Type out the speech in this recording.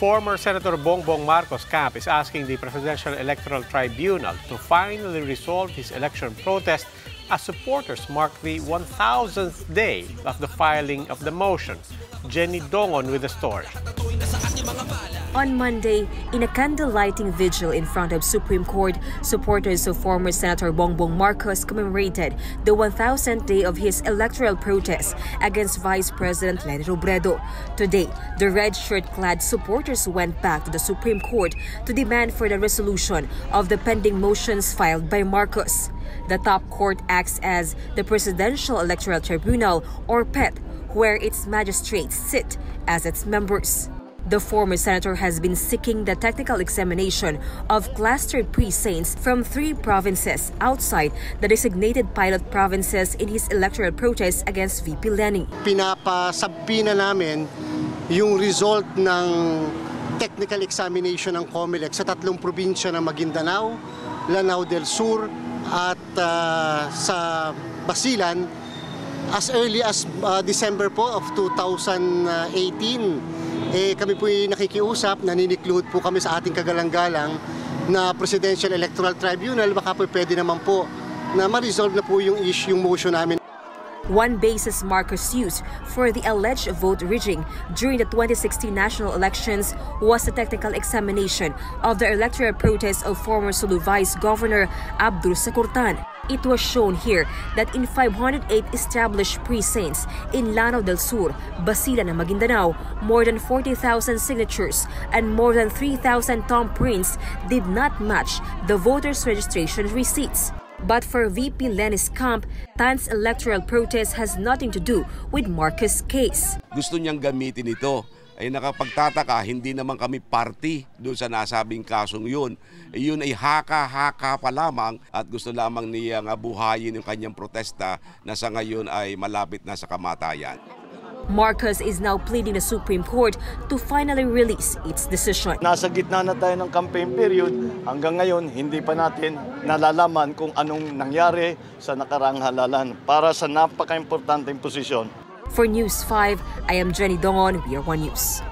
Former Senator Bongbong Marcos' camp is asking the Presidential Electoral Tribunal to finally resolve his election protest as supporters mark the 1,000th day of the filing of the motion. Jenny Dongon with the story. On Monday, in a candle-lighting vigil in front of Supreme Court, supporters of former Senator Bongbong Marcos commemorated the 1,000th day of his electoral protest against Vice President Leni Robredo. Today, the red shirt-clad supporters went back to the Supreme Court to demand for the resolution of the pending motions filed by Marcos. The top court acts as the Presidential Electoral Tribunal, or PET, where its magistrates sit as its members. The former senator has been seeking the technical examination of clustered precincts from 3 provinces outside the designated pilot provinces in his electoral protest against VP Leni. Pinapasabbi na namin yung result ng technical examination ng COMELEC sa 3 probinsya ng Maguindanao, Lanao del Sur at sa Basilan as early as December po of 2018. Kami po nakikiusap, naninikluhod po kami sa ating kagalang-galang na Presidential Electoral Tribunal, baka po pwede naman po na ma-resolve na po yung motion namin. One basis Marcos used for the alleged vote rigging during the 2016 national elections was the technical examination of the electoral protest of former Sulu Vice Governor Abdul Sakurtan. It was shown here that in 508 established precincts in Lanao del Sur, Basilan and Maguindanao, more than 40,000 signatures and more than 3,000 thumbprints did not match the voters' registration receipts. But for VP Leni's camp, Tan's electoral protest has nothing to do with Marcos' case. Gusto niyang gamitin ito. Ay nakapagtataka, hindi naman kami party doon sa nasabing kasong yun. Yun ay haka-haka pa lamang at gusto lamang niyang buhayin yung kanyang protesta na sa ngayon ay malapit na sa kamatayan. Marcos is now pleading the Supreme Court to finally release its decision. Nasa gitna na tayo ng campaign period. Hanggang ngayon, hindi pa natin nalalaman kung anong nangyari sa nakaraang halalan para sa napaka-importanteng posisyon. For News 5, I am Jenny Dongon, We Are One News.